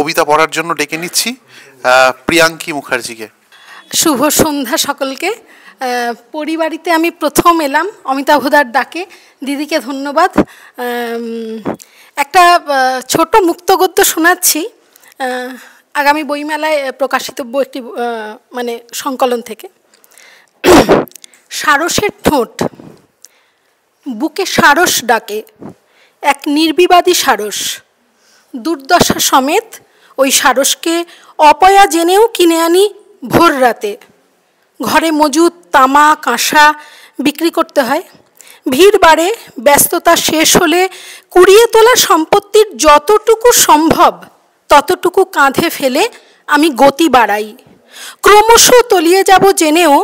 কবিতা পড়ার জন্য ডেকে নিচ্ছি প্রিয়াঙ্কি মুখার্জিকে। শুভ সন্ধ্যা সকলকে। পরিবারিতে আমি প্রথম এলাম অমিতাভদার ডাকে, দিদিকে ধন্যবাদ। একটা ছোট মুক্তগদ্য শোনাচ্ছি আগামী বইমেলায় প্রকাশিতব্য একটি মানে সংকলন থেকে। সারসের ঠোঁট, বুকে সারস ডাকে, এক নির্বিবাদী সারস। দুর্দশা সমেত ওই সারসকে অপয়া জেনেও কিনে আনি ভোর রাতে। ঘরে মজুদ তামা কাঁসা বিক্রি করতে হয়। ভিড় বাড়ে, ব্যস্ততা শেষ হলে কুড়িয়ে তোলা সম্পত্তির যতটুকু সম্ভব ততটুকু কাঁধে ফেলে আমি গতি বাড়াই। ক্রমশ তলিয়ে যাব জেনেও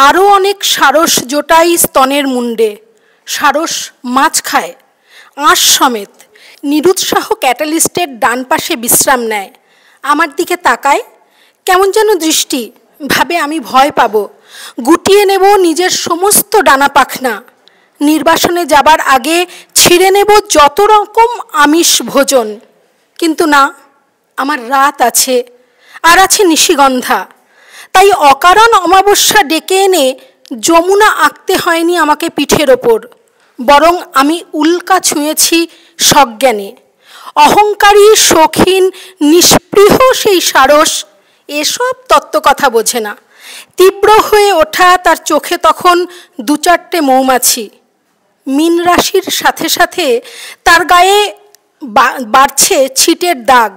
আরও অনেক সারস জোটাই স্তনের মুন্ডে। সারস মাছ খায় আঁশ সমেত। নিরুৎসাহ ক্যাটালিস্টের ডান পাশে বিশ্রাম নেয়। আমার দিকে তাকায়, কেমন যেন দৃষ্টি, ভাবে আমি ভয় পাব। গুটিয়ে নেব নিজের সমস্ত ডানা পাখনা। নির্বাসনে যাবার আগে ছিঁড়ে নেব যত রকম আমিষ ভোজন। কিন্তু না, আমার রাত আছে, আর আছে নিশিগন্ধা। তাই অকারণ অমাবস্যা ডেকে এনে যমুনা আঁকতে হয়নি আমাকে পিঠের ওপর, বরং আমি উল্কা ছুঁয়েছি সজ্ঞানে। অহংকারী শৌখিন নিষ্পৃহ সেই সারস এসব তত্ত্বকথা বোঝে না। তীব্র হয়ে ওঠা তার চোখে তখন দু চারটে মৌমাছি। মীন রাশির সাথে সাথে তার গায়ে বাড়ছে ছিটের দাগ।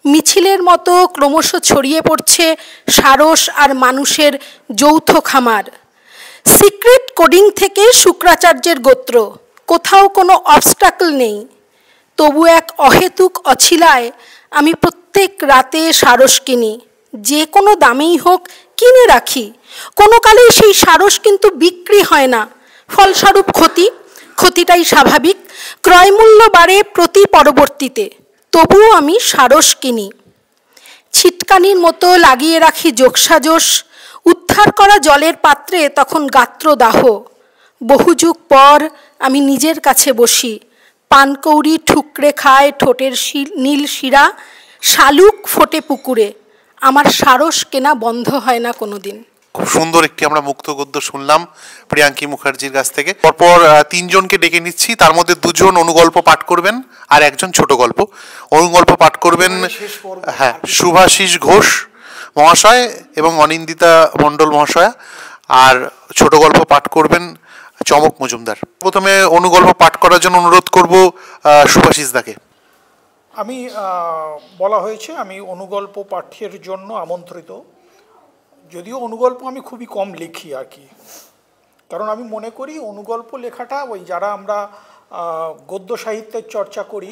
মিছিলের মতো ক্রমশ ছড়িয়ে পড়ছে সারস আর মানুষের যৌথ খামার। সিক্রেট কোডিং থেকে শুক্রাচার্যের গোত্র, কোথাও কোনো অবস্ট্যাকল নেই। তবু এক অহেতুক অছিলায় আমি প্রত্যেক রাতে সারস কিনি। যে কোনো দামেই হোক কিনে রাখি। কোনো কালেই সেই সারস কিন্তু বিক্রি হয় না। ফলস্বরূপ ক্ষতিটাই স্বাভাবিক। ক্রয়মূল্য বাড়ে প্রতি পরবর্তীতে, তবুও আমি সারস কিনি। ছিটকানির মতো লাগিয়ে রাখি যোগসাজশ। উদ্ধার করা জলের পাত্রে তখন গাত্রদাহ। বহুযুগ পর আমি নিজের কাছে বসি। পানকৌড়ি ঠুকরে খায় ঠোঁটের নীল শিরা। শালুক ফোটে পুকুরে। আমার সারস কেনা বন্ধ হয় না কোনোদিন। খুব সুন্দর একটি আমরা মুক্তগদ্য শুনলাম প্রিয়াঙ্কি মুখার্জির কাছ থেকে। পরপর তিনজনকে ডেকে নিচ্ছি, তার মধ্যে দুজন অনুগল্প পাঠ করবেন আর একজন ছোট গল্প। অনুগল্প পাঠ করবেন শুভাশিস ঘোষ মহাশয় এবং অনিন্দিতা মণ্ডল মহাশয়া, আর ছোট গল্প পাঠ করবেন চমক মজুমদার। প্রথমে অনুগল্প পাঠ করার জন্য অনুরোধ করব শুভাশিস দাকে। আমি বলা হয়েছে আমি অনুগল্প পাঠের জন্য আমন্ত্রিত। যদিও অনুগল্প আমি খুবই কম লিখি আর কি, কারণ আমি মনে করি অনুগল্প লেখাটা ওই যারা আমরা গদ্য সাহিত্যের চর্চা করি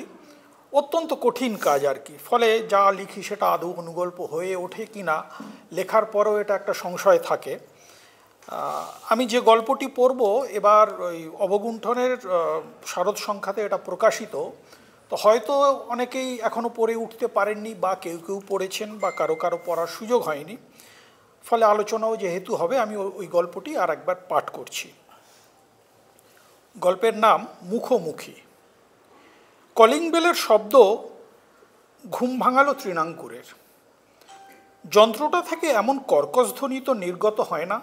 অত্যন্ত কঠিন কাজ আর কি। ফলে যা লিখি সেটা আদৌ অনুগল্প হয়ে ওঠে কি না লেখার পরেও এটা একটা সংশয় থাকে। আমি যে গল্পটি পড়ব এবার ওই অবগুণ্ঠনের শারদ সংখ্যাতে এটা প্রকাশিত, তো হয়তো অনেকেই এখনও পড়ে উঠতে পারেননি বা কেউ কেউ পড়েছেন বা কারো কারো পড়ার সুযোগ হয়নি। ফলে আলোচনাও যেহেতু হবে আমি ওই গল্পটি আর একবার পাঠ করছি। গল্পের নাম মুখোমুখি। কলিং বেলের শব্দ ঘুম ভাঙালো তৃণাঙ্কুরের। যন্ত্রটা থেকে এমন কর্কশ ধ্বনি তো নির্গত হয় না।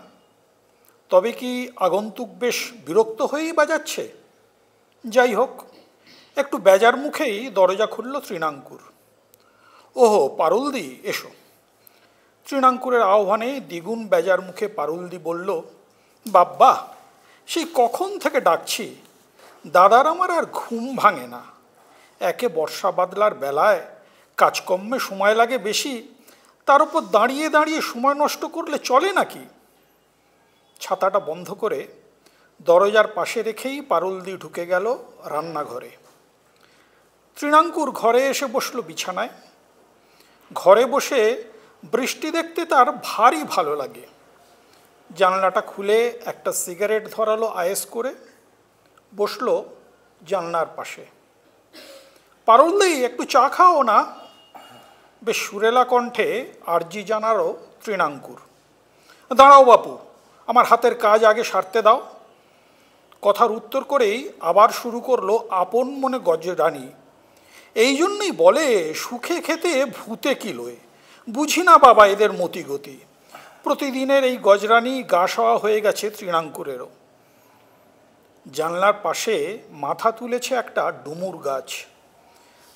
তবে কি আগন্তুক বেশ বিরক্ত হয়েই বাজাচ্ছে? যাই হোক, একটু বেজার মুখেই দরজা খুলল তৃণাঙ্কুর। ওহো পারুলদি, এসো। তৃণাঙ্কুরের আহ্বানে দ্বিগুণ বেজার মুখে পারুলদি বলল, বাব্বা, সেই কখন থেকে ডাকছি। দাদার আমার আর ঘুম ভাঙে না। একে বর্ষা বাদলার বেলায় কাজকর্মে সময় লাগে বেশি, তার উপর দাঁড়িয়ে দাঁড়িয়ে সময় নষ্ট করলে চলে নাকি? ছাতাটা বন্ধ করে দরজার পাশে রেখেই পারুলদি ঢুকে গেল রান্নাঘরে। তৃণাঙ্কুর ঘরে এসে বসল বিছানায়। ঘরে বসে বৃষ্টি দেখতে তার ভারী ভালো লাগে। জানলাটা খুলে একটা সিগারেট ধরালো আয়েস করে, বসল জানলার পাশে। পারুলদি, একটু চা খাও না? বেশ সুরেলা কণ্ঠে আর্জি জানালো তৃণাঙ্কুর। দাঁড়াও বাপু, আমার হাতের কাজ আগে সারতে দাও। কথার উত্তর করেই আবার শুরু করলো আপন মনে গজরানি, এই জন্যই বলে সুখে খেতে ভূতে কিলোয়, বুঝি না বাবা এদের মতিগতি। প্রতিদিনের এই গজরানি গা সওয়া হয়ে গেছে তৃণাঙ্কুরেরও। জানলার পাশে মাথা তুলেছে একটা ডুমুর গাছ,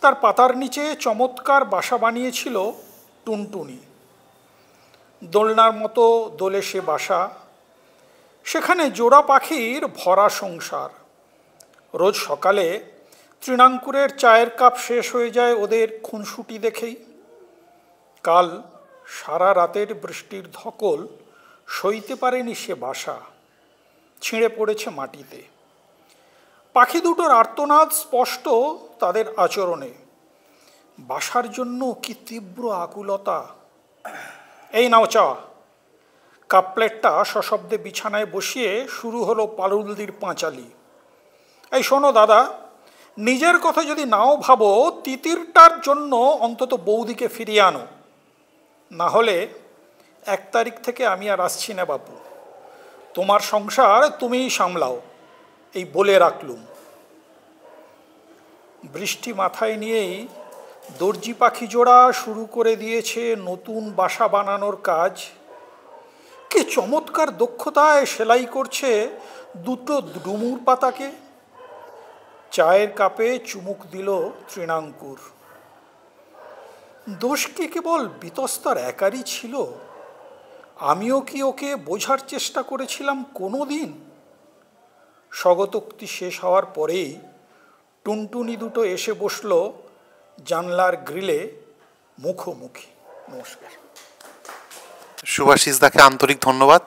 তার পাতার নিচে চমৎকার বাসা বানিয়েছিল টুনটুনি। দোলনার মতো দোলে সে বাসা, সেখানে জোড়া পাখির ভরা সংসার। রোজ সকালে তৃণাঙ্কুরের চায়ের কাপ শেষ হয়ে যায় ওদের খুনসুটি দেখেই। কাল সারা রাতের বৃষ্টির ধকল সইতে পারেনি সে বাসা, ছিঁড়ে পড়েছে মাটিতে। পাখি দুটোর আর্তনাদ স্পষ্ট তাদের আচরণে। বাসার জন্য কি তীব্র আকুলতা। এই নাও চা। কাপ প্লেটটা সশব্দে বিছানায় বসিয়ে শুরু হলো পালুলদির পাঁচালি। এই শোনো দাদা, নিজের কথা যদি নাও ভাবো, তিতিরটার জন্য অন্তত বৌদিকে ফিরিয়ে আনো, না হলে 1 তারিখ থেকে আমি আর আসছি না বাপু। তোমার সংসার তুমিই সামলাও, এই বলে রাখলুম। বৃষ্টি মাথায় নিয়েই দর্জি পাখি জোড়া শুরু করে দিয়েছে নতুন বাসা বানানোর কাজ। কি চমৎকার দক্ষতায় সেলাই করছে দুটো ডুমুর পাতাকে। চায়ের কাপে চুমুক দিল তৃণাঙ্কুর। দোষ কি কেবল বিতস্তার একারই ছিল? আমিও কি ওকে বোঝার চেষ্টা করেছিলাম কোনো দিন? স্বগতোক্তি শেষ হওয়ার পরেই টুনটুনি দুটো এসে বসল জানলার গ্রিলে মুখোমুখি। নমস্কার। সুভাষিস দাকে আন্তরিক ধন্যবাদ।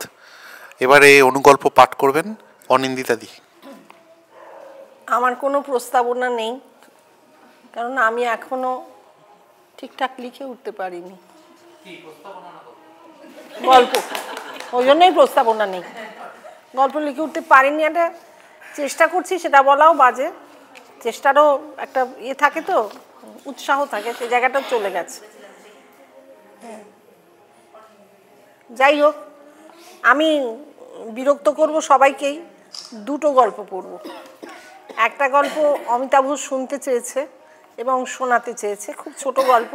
এবারে অনুগল্প পাঠ করবেন অনিন্দিতা দি। আমার কোনো প্রস্তাবনা নেই, কারণ আমি এখনো ঠিকঠাক লিখে উঠতে পারিনি গল্প, ওই জন্যই প্রস্তাবনা নেই। গল্প লিখে উঠতে পারিনি, একটা চেষ্টা করছি, সেটা বলাও বাজে। চেষ্টারও একটা থাকে তো, উৎসাহ থাকে, সেই জায়গাটাও চলে গেছে। যাই হোক, আমি বিরক্ত করব সবাইকেই, দুটো গল্প পড়ব। একটা গল্প অমিতাভ শুনতে চেয়েছে এবং শোনাতে চেয়েছে, খুব ছোট গল্প,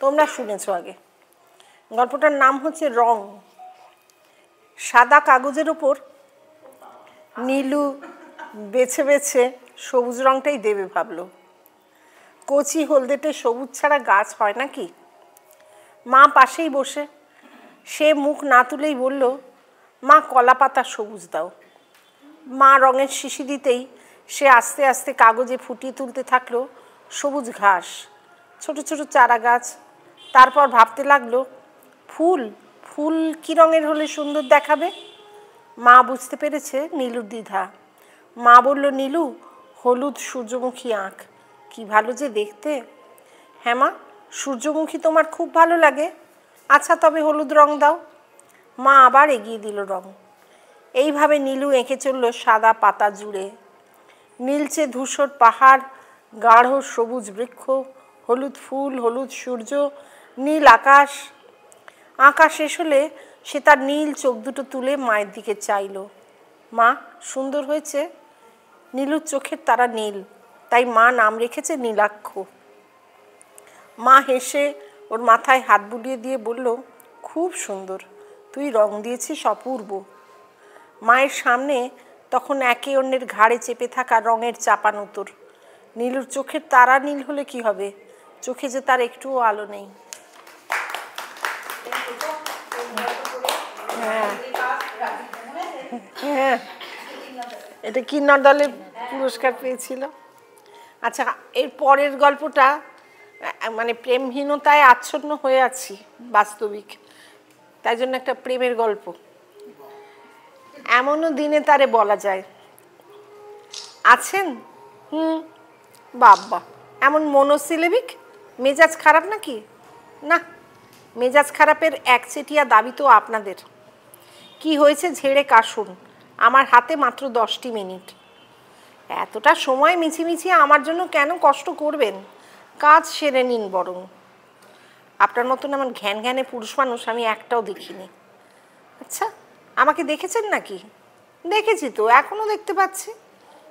তোমরা শুনেছো আগে। গল্পটার নাম হচ্ছে রং। সাদা কাগজের ওপর নীলু বেছে বেছে সবুজ রংটাই দেবে ভাবলো। কচি হলদেটে সবুজ ছাড়া গাছ হয় নাকি? মা পাশেই বসে, সে মুখ না তুলেই বলল, মা কলা পাতা সবুজ দাও। মা রঙের শিশি দিতেই সে আস্তে আস্তে কাগজে ফুটিয়ে তুলতে থাকলো সবুজ ঘাস, ছোট ছোট চারা গাছ। তারপর ভাবতে লাগলো, ফুল ফুল কী রঙের হলে সুন্দর দেখাবে? মা বুঝতে পেরেছে নীলুর দ্বিধা। মা বলল, নীলু, হলুদ সূর্যমুখী আঁক, কি ভালো যে দেখতে। হ্যাঁ মা, সূর্যমুখী তোমার খুব ভালো লাগে, আচ্ছা তবে হলুদ রং দাও। মা আবার এগিয়ে দিল রং। এইভাবে নীলু এঁকে চলল সাদা পাতা জুড়ে। নীলচে ধূসর পাহাড়, গাঢ় সবুজ বৃক্ষ, হলুদ ফুল, হলুদ সূর্য, নীল আকাশ। আঁকা শেষ হলে সে তার নীল চোখ দুটো তুলে মায়ের দিকে চাইল। মা, সুন্দর হয়েছে। নীলুর চোখের তারা নীল, তাই মা নাম রেখেছে নীলাক্ষ। মা হেসে ওর মাথায় হাত বুলিয়ে দিয়ে বলল, খুব সুন্দর, তুই রং দিয়েছিস অপূর্ব। মায়ের সামনে তখন একে অন্যের ঘাড়ে চেপে থাকা রঙের চাপানোতর। নীলুর চোখের তারা নীল হলে কি হবে, চোখে যে তার একটুও আলো নেই। হ্যাঁ হ্যাঁ, এটা কিন্নর দলে পুরস্কার পেয়েছিল। আচ্ছা, এর পরের গল্পটা মানে প্রেমহীনতায় আচ্ছন্ন হয়ে আছি বাস্তবিক, তাই জন্য একটা প্রেমের গল্প। এমনও দিনে তারে বলা যায়, আছেন? বাবা, এমন মনোসিলেবিক, মেজাজ খারাপ নাকি? না, মেজাজ খারাপের একচেটিয়া দাবি তো আপনাদের। কি হয়েছে ঝেড়ে কাশুন, আমার হাতে মাত্র 10টি মিনিট। এতটা সময় মিছিমিছি আমার জন্য কেন কষ্ট করবেন? কাজ সেরে নিন বরং। আপনার মতন আমার ঘ্যান ঘ্যানে পুরুষ মানুষ আমি একটাও দেখিনি। আচ্ছা, আমাকে দেখেছেন নাকি? দেখেছি তো, এখনও দেখতে পাচ্ছি।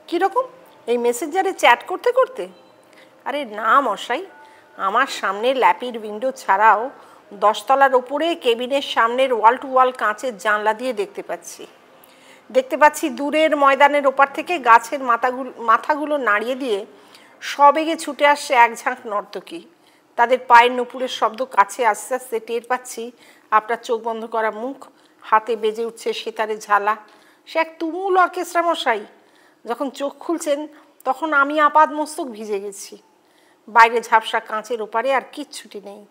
কীরকম? এই মেসেঞ্জারে চ্যাট করতে করতে? আরে না মশাই, আমার সামনের ল্যাপির উইন্ডো ছাড়াও 10 তলার ওপরে কেবিনের সামনের ওয়াল টু ওয়াল কাঁচের জানলা দিয়ে দেখতে পাচ্ছি দূরের ময়দানের ওপার থেকে গাছের মাথাগুলো নাড়িয়ে দিয়ে সবেগে ছুটে আসছে এক ঝাঁক নর্তকী। তাদের পায়ের নুপুরের শব্দ কাছে আস্তে আস্তে টের পাচ্ছি আপনার চোখ বন্ধ করা মুখ, হাতে বেজে উঠছে সেতারের ঝালা। সে এক তুমুল অর্কেস্ট্রা মশাই। যখন চোখ খুলছেন তখন আমি আপাদ মস্তক ভিজে গেছি। বাইরে ঝাপসা কাঁচের ওপারে আর কিচ্ছুটি নেই।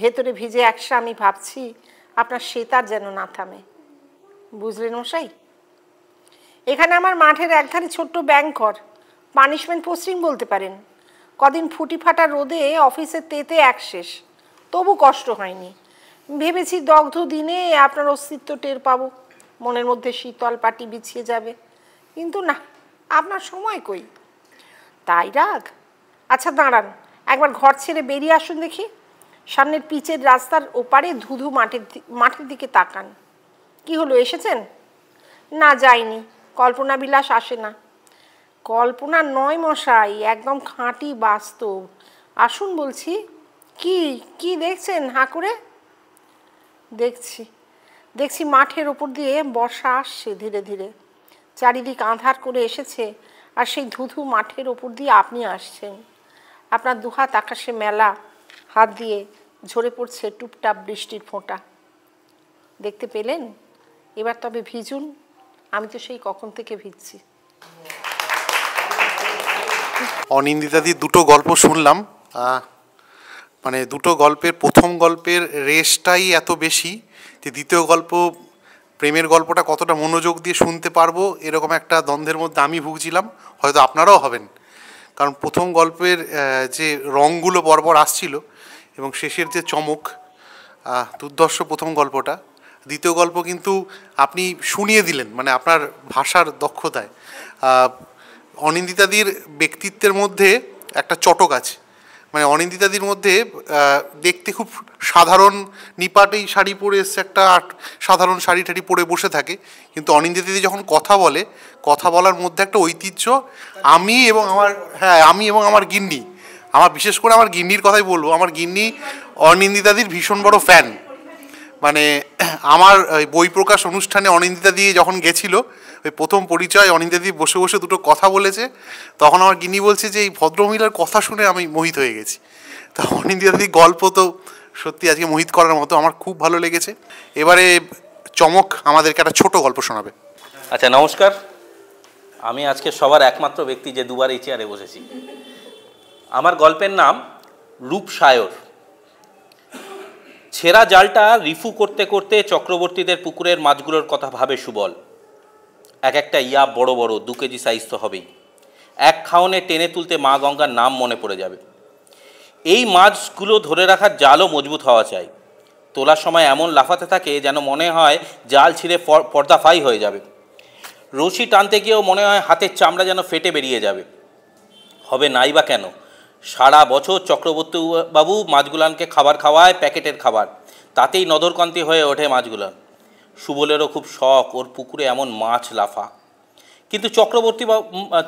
ভেতরে ভিজে একসা আমি ভাবছি আপনার সেতার যেন না থামে। বুঝলেন মশাই? এখানে আমার মাঠের একধারে ছোট্ট ব্যাংকঘর, পানিশমেন্ট পোস্টিং বলতে পারেন। কদিন ফুটি ফাটা রোদে অফিসের তেতে এক শেষ, তবু কষ্ট হয়নি। ভেবেছি দগ্ধ দিনে আপনার অস্তিত্ব টের পাবো, মনের মধ্যে শীতল পাটি বিছিয়ে যাবে। কিন্তু না, আপনার সময় কই। তাই রাগ? আচ্ছা দাঁড়ান, একবার ঘর ছেড়ে বেরিয়ে আসুন দেখি। সামনের পিচের রাস্তার ওপারে ধুধু মাঠের দিকে তাকান। কি হলো, এসেছেন? না, যাইনি। কল্পনা বিলাস আসে না। কল্পনা নয় মশাই, একদম খাঁটি বাস্তব। আসুন বলছি। কি দেখছেন হাঁ করে? দেখছি মাঠের ওপর দিয়ে বর্ষা আসছে ধীরে ধীরে। চারিদিক আঁধার করে এসেছে, আর সেই ধুধু মাঠের ওপর দিয়ে আপনি আসছেন। আপনার দুহাত আকাশে মেলা, হাত দিয়ে ঝরে পড়ছে টুপটাপ বৃষ্টির ফোঁটা। দেখতে পেলেন? এবার তবে ভিজুন। আমি তো সেই কখন থেকে ভিজছি। অনিন্দিতাদির দুটো গল্প শুনলাম, মানে দুটো গল্পের প্রথম গল্পের রেশটাই এত বেশি যে দ্বিতীয় গল্প, প্রেমের গল্পটা কতটা মনোযোগ দিয়ে শুনতে পারবো এরকম একটা দ্বন্দ্বের মধ্যে আমি ভুগছিলাম, হয়তো আপনারাও হবেন। কারণ প্রথম গল্পের যে রঙগুলো পরপর আসছিল এবং শেষের যে চমক, দুর্ধর্ষ প্রথম গল্পটা। দ্বিতীয় গল্প কিন্তু আপনি শুনিয়ে দিলেন, মানে আপনার ভাষার দক্ষতায়। অনিন্দিতাদির ব্যক্তিত্বের মধ্যে একটা চটক আছে, মানে অনিন্দিতাদির মধ্যে দেখতে খুব সাধারণ নিপাটেই শাড়ি পরে এসছে, একটা সাধারণ শাড়ি টাড়ি পরে বসে থাকে, কিন্তু অনিন্দিতাদি যখন কথা বলে, কথা বলার মধ্যে একটা ঐতিহ্য। আমি এবং আমার গিন্নি, আমার বিশেষ করে আমার গিন্নির কথাই বলবো। আমার গিন্নি অনিন্দিতাদির ভীষণ বড় ফ্যান। মানে আমার বই প্রকাশ অনুষ্ঠানে অনিন্দিতাদি যখন গেছিলো, ওই প্রথম পরিচয়, অনিন্দিতাদি বসে বসে দুটো কথা বলেছে, তখন আমার গিন্নি বলছে যে এই ভদ্রমহিলার কথা শুনে আমি মোহিত হয়ে গেছি। তো অনিন্দিতাদির গল্প তো সত্যি আজকে মোহিত করার মতো, আমার খুব ভালো লেগেছে। এবারে চমক আমাদেরকে একটা ছোট গল্প শোনাবে। আচ্ছা, নমস্কার। আমি আজকে সবার একমাত্র ব্যক্তি যে দুবার এই চেয়ারে বসেছি। আমার গল্পের নাম রূপসায়র। ছেঁড়া জালটা রিফু করতে করতে চক্রবর্তীদের পুকুরের মাছগুলোর কথা ভাবে সুবল। এক একটা ইয়া বড় বড়, 2 কেজি সাইজ তো হবেই। এক খাওনে টেনে তুলতে মা গঙ্গার নাম মনে পড়ে যাবে। এই মাছগুলো ধরে রাখার জালও মজবুত হওয়া চাই। তোলার সময় এমন লাফাতে থাকে যেন মনে হয় জাল ছিঁড়ে পর্দাফাই হয়ে যাবে। রশি টানতে গিয়েও মনে হয় হাতের চামড়া যেন ফেটে বেরিয়ে যাবে। হবে নাই বা কেন, সারা বছর চক্রবর্তী বাবু মাছগুলানকে খাবার খাওয়ায়, প্যাকেটের খাবার, তাতেই নদরকান্তি হয়ে ওঠে মাছগুলান। সুবলেরও খুব শখ ওর পুকুরে এমন মাছ লাফা, কিন্তু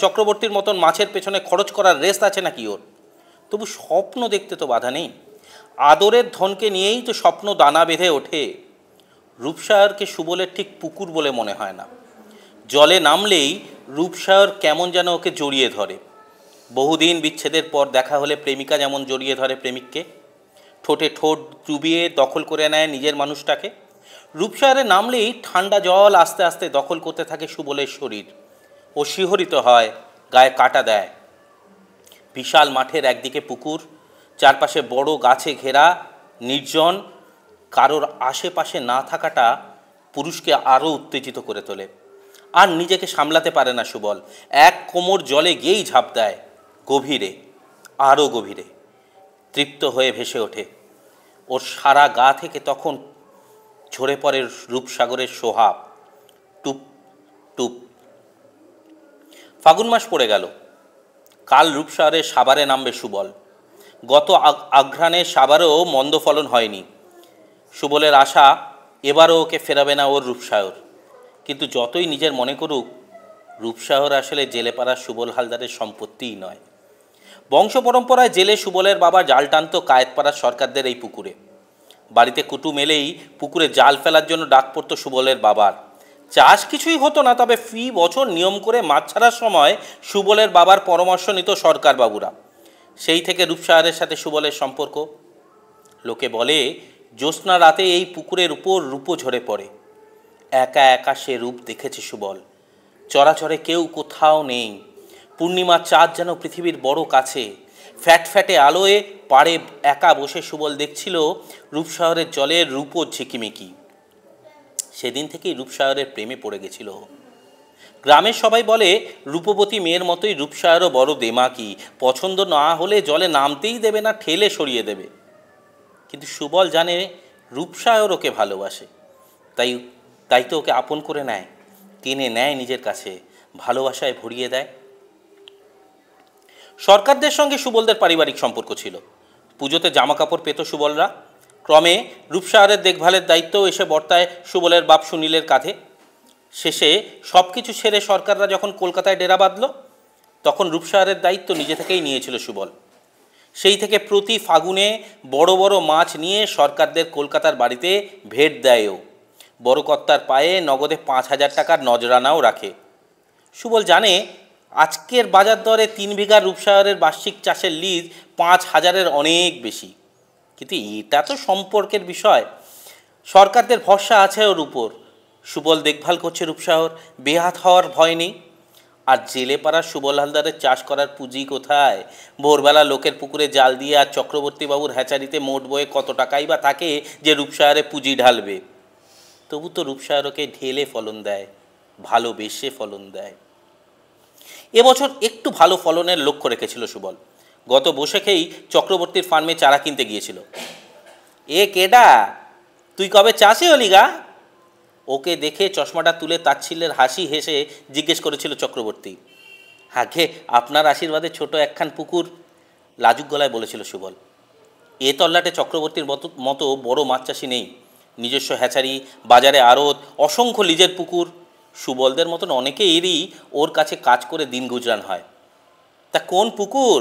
চক্রবর্তীর মতন মাছের পেছনে খরচ করার রেস্ট আছে নাকি ওর? তবু স্বপ্ন দেখতে তো বাধা নেই। আদরের ধনকে নিয়েই তো স্বপ্ন দানা বেঁধে ওঠে। রূপসায়রকে সুবলের ঠিক পুকুর বলে মনে হয় না। জলে নামলেই রূপসায়র কেমন যেন ওকে জড়িয়ে ধরে। বহুদিন বিচ্ছেদের পর দেখা হলে প্রেমিকা যেমন জড়িয়ে ধরে প্রেমিককে, ঠোঁটে ঠোঁট ডুবিয়ে দখল করে নেয় নিজের মানুষটাকে, রূপসায়রে নামলেই ঠান্ডা জল আস্তে আস্তে দখল করতে থাকে সুবলের শরীর। ও শিহরিত হয়, গায়ে কাটা দেয়। বিশাল মাঠের একদিকে পুকুর, চারপাশে বড় গাছে ঘেরা, নির্জন। কারোর আশেপাশে না থাকাটা পুরুষকে আরও উত্তেজিত করে তোলে। আর নিজেকে সামলাতে পারে না সুবল। এক কোমর জলে গিয়েই ঝাঁপ দেয়, গভীরে, আরও গভীরে। তৃপ্ত হয়ে ভেসে ওঠে। ওর সারা গা থেকে তখন ঝরে পড়ে রূপসাগরের সোহাব, টুপ টুপ। ফাগুন মাস পড়ে গেল। কাল রূপসাগরের সাবারে নামবে সুবল। গত আঘ্রাণে সাবারেও মন্দ ফলন হয়নি। সুবলের আশা এবারও ওকে ফেরাবে না ওর রূপসাগর। কিন্তু যতই নিজের মনে করুক, রূপসাগর আসলে জেলেপাড়ার সুবল হালদারের সম্পত্তিই নয়। বংশ পরম্পরায় জেলে সুবলের বাবা জাল টানত কায়েতপাড়ার সরকারদের এই পুকুরে। বাড়িতে কুটুম এলেই পুকুরে জাল ফেলার জন্য ডাক পড়ত সুবলের বাবার। চাষ কিছুই হতো না, তবে ফি বছর নিয়ম করে মাছ ছাড়ার সময় সুবলের বাবার পরামর্শ নিত সরকার বাবুরা। সেই থেকে রূপসাহারের সাথে সুবলের সম্পর্ক। লোকে বলে জ্যোৎস্না রাতে এই পুকুরের উপর রূপো ঝরে পড়ে। একা একা সে রূপ দেখেছে সুবল। চরাচরে কেউ কোথাও নেই। পূর্ণিমার চাঁদ যেন পৃথিবীর বড় কাছে। ফ্যাটফ্যাটে আলোয় পাড়ে একা বসে সুবল দেখছিল রূপসাগরের জলের রূপো ঝিকিমিকি। সেদিন থেকেই রূপসাগরের প্রেমে পড়ে গেছিল। গ্রামের সবাই বলে রূপবতী মেয়ের মতোই রূপসাগরও বড় দেমাকি, পছন্দ না হলে জলে নামতেই দেবে না, ঠেলে সরিয়ে দেবে। কিন্তু সুবল জানে রূপসাগর ওকে ভালোবাসে, তাই তো ওকে আপন করে নেয়, টেনে নেয় নিজের কাছে, ভালোবাসায় ভরিয়ে দেয়। সরকারদের সঙ্গে সুবলদের পারিবারিক সম্পর্ক ছিল। পুজোতে জামা কাপড় পেত সুবলরা। ক্রমে রূপসাগরের দেখভালের দায়িত্ব এসে বর্তায় সুবলের বাপ সুনীলের কাঁধে। শেষে সব কিছু সেরে সরকাররা যখন কলকাতায় ডেরা বাঁধল, তখন রূপসাগরের দায়িত্ব নিজে থেকেই নিয়েছিল সুবল। সেই থেকে প্রতি ফাগুনে বড় বড় মাছ নিয়ে সরকারদের কলকাতার বাড়িতে ভেট দেয়ও। বড় কর্তার পায়ে নগদে 5,000 টাকার নজরানাও রাখে। সুবল জানে আজকের বাজার দরে 3 বিঘা রূপসাগরের বার্ষিক চাষের লিজ 5,000-এর অনেক বেশি। কিন্তু এটা তো সম্পর্কের বিষয়। সরকারদের ভরসা আছে ওর উপর। সুবল দেখভাল করছে রূপসাগর, বেহাত হওয়ার ভয় নেই। আর জেলে পাড়ার সুবল হালদারের চাষ করার পুঁজি কোথায়? ভোরবেলা লোকের পুকুরে জাল দিয়ে আর চক্রবর্তীবাবুর হ্যাচারিতে মোট বয়ে কত টাকাই বা থাকে যে রূপসাগরে পুঁজি ঢালবে? তবু তো রূপসাগরকে ঢেলে ফলন দেয়, ভালোবেসে ফলন দেয়। এবছর একটু ভালো ফলনের লক্ষ্য রেখেছিল সুবল। গত বৈশাখেই চক্রবর্তীর ফার্মে চারা কিনতে গিয়েছিল। এ কেডা, তুই কবে চাষি হলি গা? ওকে দেখে চশমাটা তুলে তাচ্ছিল্যের হাসি হেসে জিজ্ঞেস করেছিল চক্রবর্তী। আগে আপনার আশীর্বাদে ছোট একখান পুকুর, লাজুক গলায় বলেছিল সুবল। এ তল্লাটে চক্রবর্তীর মতো বড় মাছ চাষি নেই। নিজস্ব হ্যাচারি, বাজারে আড়ত, অসংখ্য লিজের পুকুর। সুবলদের মতন অনেকেরই ওর কাছে কাজ করে দিন গুজরান হয়। তা কোন পুকুর?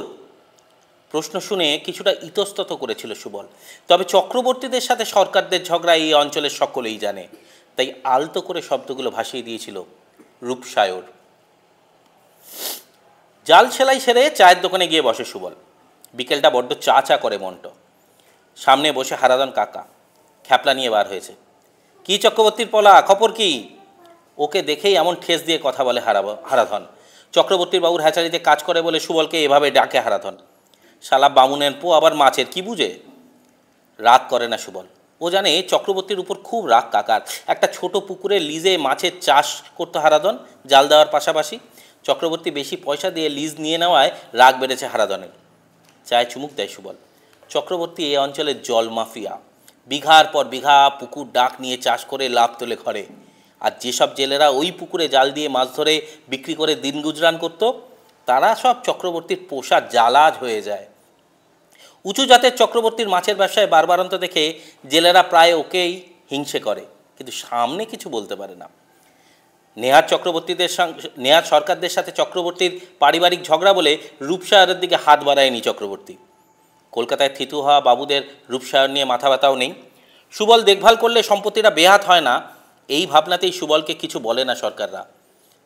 প্রশ্ন শুনে কিছুটা ইতস্তত করেছিল সুবল। তবে চক্রবর্তীদের সাথে সরকারদের ঝগড়া এই অঞ্চলের সকলেই জানে, তাই আলতো করে শব্দগুলো ভাসিয়ে দিয়েছিল রূপসাগর। জাল সেলাই সেরে চায়ের দোকানে গিয়ে বসে সুবল। বিকেলটা বড্ড চা চা করে মনটা। সামনে বসে হারাধন কাকা খ্যাপলা নিয়ে বার হয়েছে। কি চক্রবর্তীর পলা, খবর কি? ওকে দেখেই এমন ঠেস দিয়ে কথা বলে হারাধন। চক্রবর্তীর বাবুর হ্যাচারিতে কাজ করে বলে সুবলকে এভাবে ডাকে হারাধন। শালা বামুনের পো আবার মাছের কি বুঝে? রাগ করে না সুবল। ও জানে চক্রবর্তীর উপর খুব রাগ কাকার। একটা ছোট পুকুরে লিজে মাছের চাষ করতো হারাধন জাল দেওয়ার পাশাপাশি। চক্রবর্তী বেশি পয়সা দিয়ে লিজ নিয়ে নেওয়ায় রাগ বেড়েছে হারাধনের। চায় চুমুক দেয় সুবল। চক্রবর্তী এই অঞ্চলের জল মাফিয়া। বিঘার পর বিঘা পুকুর ডাক নিয়ে চাষ করে লাভ তোলে ঘরে। আর যেসব জেলেরা ওই পুকুরে জাল দিয়ে মাছ ধরে বিক্রি করে দিন গুজরান করত, তারা সব চক্রবর্তীর পোষা জালাজ হয়ে যায়। উঁচু জাতের চক্রবর্তীর মাছের ব্যবসায় বারবারন্ত দেখে জেলেরা প্রায় ওকেই হিংসে করে, কিন্তু সামনে কিছু বলতে পারে না। নেহাত সরকারদের সাথে চক্রবর্তীর পারিবারিক ঝগড়া বলে রূপসাগরের দিকে হাত বাড়ায়নি চক্রবর্তী। কলকাতায় থিতু হওয়া বাবুদের রূপসাগর নিয়ে মাথা ব্যথাও নেই। সুবল দেখভাল করলে সম্পত্তিটা বেহাত হয় না, এই ভাবনাতেই সুবলকে কিছু বলে না সরকাররা।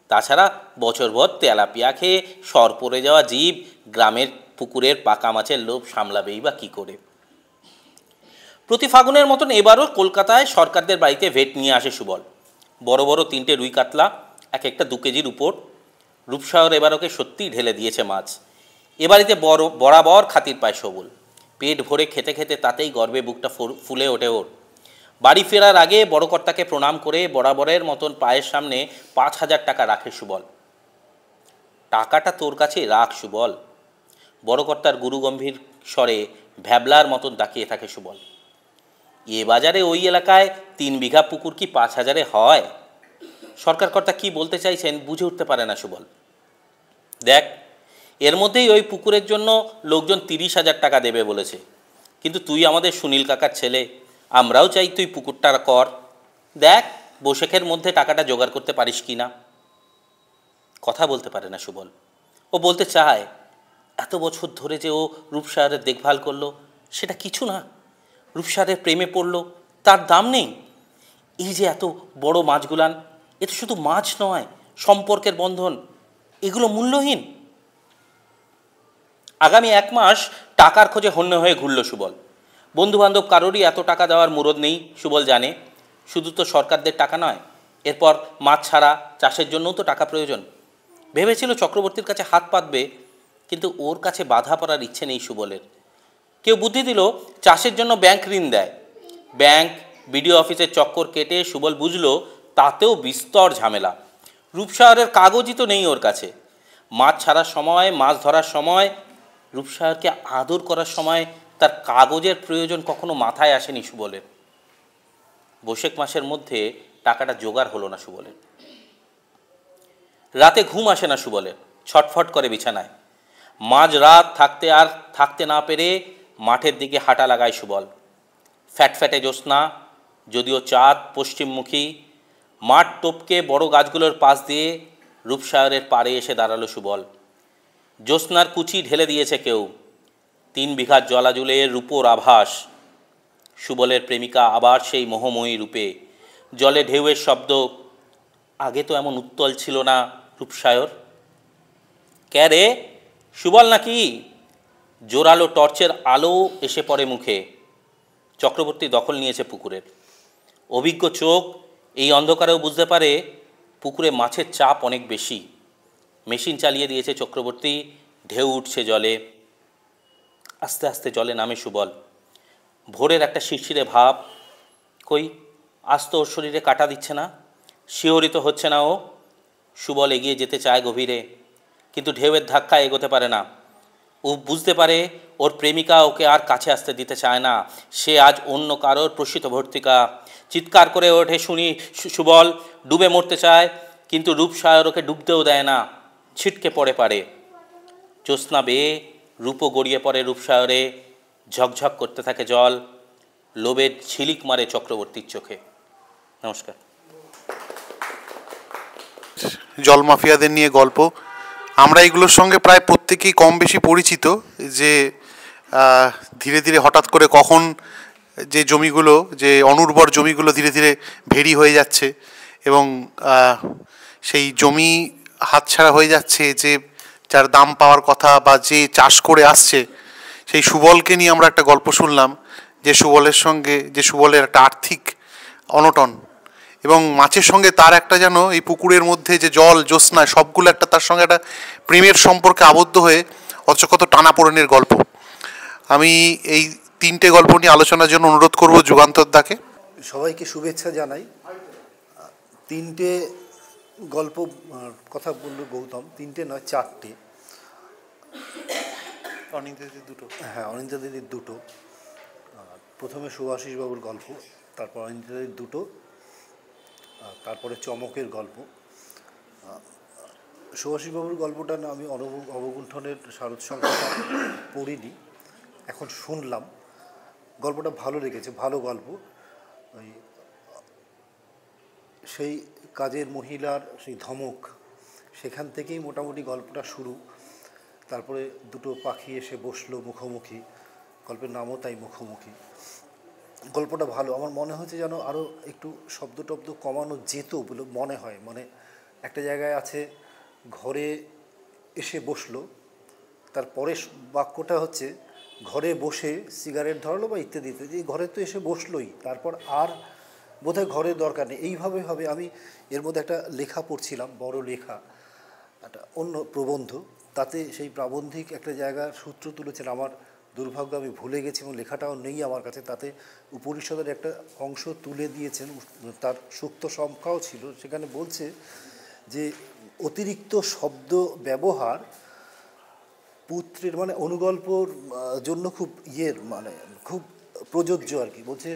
তাছাড়া বছরভর তেলাপিয়া খেয়ে সর পড়ে যাওয়া জীব গ্রামের পুকুরের পাকা মাছের লোভ সামলাবেই বা কী করে? প্রতি ফাগুনের মতন এবারও কলকাতায় সরকারদের বাড়িতে ভেট নিয়ে আসে সুবল। বড় বড় 3টে রুই কাতলা, এক একটা 2 কেজির উপর। রূপসাগর এবার ওকে সত্যিই ঢেলে দিয়েছে মাছ। এ বাড়িতে বরাবর খাতির পায় সবল। পেট ভরে খেতে খেতে তাতেই গর্বে বুকটা ফুলে ওঠে ওর। বাড়ি ফেরার আগে বড় কর্তাকে প্রণাম করে বরাবরের মতন পায়ের সামনে 5,000 টাকা রাখে সুবল। টাকাটা তোর কাছে রাখ সুবল। বড় কর্তার গুরুগম্ভীর স্বরে ভ্যাবলার মতন তাকিয়ে থাকে সুবল। এ বাজারে ওই এলাকায় 3 বিঘা পুকুর কি 5,000-এ হয়? সরকার কর্তা কী বলতে চাইছেন বুঝে উঠতে পারে না সুবল। দেখ, এর মধ্যেই ওই পুকুরের জন্য লোকজন 30,000 টাকা দেবে বলেছে। কিন্তু তুই আমাদের সুনীল কাকার ছেলে, আমরাও চাই তুই পুকুরটা কর। দেখ বৈশাখের মধ্যে টাকাটা জোগাড় করতে পারিস কি না। কথা বলতে পারে না সুবল। ও বলতে চায়, এত বছর ধরে যে ও রূপসারের দেখভাল করলো সেটা কিছু না, রূপসারের প্রেমে পড়লো তার দাম নেই। এই যে এত বড় মাছগুলান, এটা শুধু মাছ নয়, সম্পর্কের বন্ধন, এগুলো মূল্যহীন। আগামী 1 মাস টাকার খোঁজে হন্য হয়ে ঘুরল সুবল। বন্ধুবান্ধব কারোরই এত টাকা দেওয়ার মুরদ নেই সুবল জানে। শুধু তো সরকারদের টাকা নয়, এরপর মাছ ছাড়া চাষের জন্যও তো টাকা প্রয়োজন। ভেবেছিল চক্রবর্তীর কাছে হাত পাতবে, কিন্তু ওর কাছে বাধা পড়ার ইচ্ছে নেই সুবলের। কেউ বুদ্ধি দিল চাষের জন্য ব্যাংক ঋণ দেয়। ব্যাংক বিডিও অফিসের চক্কর কেটে সুবল বুঝলো তাতেও বিস্তর ঝামেলা। রূপসাগরের কাগজই তো নেই ওর কাছে। মাছ ছাড়ার সময়, মাছ ধরার সময়, রূপসাগরকে আদর করার সময় তার কাগজের প্রয়োজন কখনো মাথায় আসেনি সুবলের। বৈশাখ মাসের মধ্যে টাকাটা জোগাড় হলো না সুবলের। রাতে ঘুম আসে না সুবলের, ছটফট করে বিছানায়। মাঝ রাত থাকতে না পেরে মাঠের দিকে হাঁটা লাগায় সুবল। ফ্যাটফ্যাটে জ্যোৎস্না, যদিও চাঁদ পশ্চিমমুখী। মাঠ টপকে বড় গাছগুলোর পাশ দিয়ে রূপসাগরের পাড়ে এসে দাঁড়ালো সুবল। জ্যোৎস্নার কুচি ঢেলে দিয়েছে কেউ। 3 বিঘা জলাজুলে রূপোর আভাস। সুবলের প্রেমিকা আবার সেই মোহময়ী রূপে। জলে ঢেউয়ের শব্দ। আগে তো এমন উত্তল ছিল না রূপসাগর। ক্যারে সুবল নাকি? জোরালো টর্চের আলো এসে পড়ে মুখে। চক্রবর্তী দখল নিয়েছে পুকুরের। অভিজ্ঞ চোখ এই অন্ধকারেও বুঝতে পারে পুকুরে মাছের চাপ অনেক বেশি। মেশিন চালিয়ে দিয়েছে চক্রবর্তী। ঢেউ উঠছে জলে। আস্তে আস্তে জলে নামে সুবল। ভোরের একটা শিরশিরে ভাব। কই, আজ তো ওর শরীরে কাটা দিচ্ছে না, শিহরিত হচ্ছে না ও। সুবল এগিয়ে যেতে চায় গভীরে, কিন্তু ঢেউয়ের ধাক্কা এগোতে পারে না। ও বুঝতে পারে ওর প্রেমিকা ওকে আর কাছে আসতে দিতে চায় না। সে আজ অন্য কারোর প্রসিত ভর্তিকা। চিৎকার করে ওঠে শুনি সুবল, ডুবে মরতে চায়, কিন্তু রূপসাগর ওকে ডুবতেও দেয় না। ছিটকে পড়ে পারে। জ্যোৎস্না বেয়ে রূপও গড়িয়ে পড়ে রূপসাগরে। ঝকঝক করতে থাকে জল। লোভের ঝিলিক মারে চক্রবর্তীর চোখে। নমস্কার। জল মাফিয়াদের নিয়ে গল্প। আমরা এগুলোর সঙ্গে প্রায় প্রত্যেকেই কম বেশি পরিচিত, যে ধীরে ধীরে হঠাৎ করে কখন যে জমিগুলো, যে অনুর্বর জমিগুলো ধীরে ধীরে ভেরি হয়ে যাচ্ছে এবং সেই জমি হাতছাড়া হয়ে যাচ্ছে, যে যার দাম পাওয়ার কথা বা যে চাষ করে আসছে, সেই সুবলকে নিয়ে আমরা একটা গল্প শুনলাম। যে সুবলের একটা আর্থিক অনটন এবং মাছের সঙ্গে তার একটা যেন এই পুকুরের মধ্যে যে জল জ্যোৎস্না সবগুলো একটা তার সঙ্গে একটা প্রেমের সম্পর্কে আবদ্ধ হয়ে অথচ কত টানাপোড়েনের গল্প। আমি এই 3টে গল্প নিয়ে আলোচনার জন্য অনুরোধ করব যুগান্তর দাকে। সবাইকে শুভেচ্ছা জানাই। 3টে গল্প কথা বলল গৌতম, 3টে নয় 4টে। অনিন্দিতাদির 2টো। হ্যাঁ, অনিন্দিতাদির 2টো। প্রথমে সুভাষিস বাবুর গল্প, তারপর অনিন্দিতাদির 2টো, তারপরে চমকের গল্প। সুভাষিস বাবুর গল্পটা না আমি অবগুণ্ঠনের শারদ সংখ্যাটা পড়িনি, এখন শুনলাম। গল্পটা ভালো লেগেছে, ভালো গল্প। ওই সেই কাজের মহিলার সেই ধমক, সেখান থেকেই মোটামুটি গল্পটা শুরু। তারপরে 2টো পাখি এসে বসলো মুখোমুখি, গল্পের নামও তাই মুখোমুখি। গল্পটা ভালো। আমার মনে হচ্ছে যেন আরও একটু শব্দ টব্দ কমানো যেত বলে মনে হয়। মানে একটা জায়গায় আছে ঘরে এসে বসলো, তারপরে বাক্যটা হচ্ছে ঘরে বসে সিগারেট ধরালো বা ইত্যাদি ইত্যাদি। ঘরে তো এসে বসলোই, তারপর আর বোধহয় ঘরের দরকার নেই, এইভাবে হবে। আমি এর মধ্যে একটা লেখা পড়ছিলাম, বড় লেখা, একটা অন্য প্রবন্ধ, তাতে সেই প্রাবন্ধিক একটা জায়গার সূত্র তুলেছেন। আমার দুর্ভাগ্য আমি ভুলে গেছি এবং লেখাটাও নেই আমার কাছে। তাতে উপনিষদের একটা অংশ তুলে দিয়েছেন, তার সুক্ত সংখ্যাও ছিল। সেখানে বলছে যে অতিরিক্ত শব্দ ব্যবহার পুত্রের মানে অনুগল্পর জন্য খুব মানে খুব প্রযোজ্য আর কি। বলছে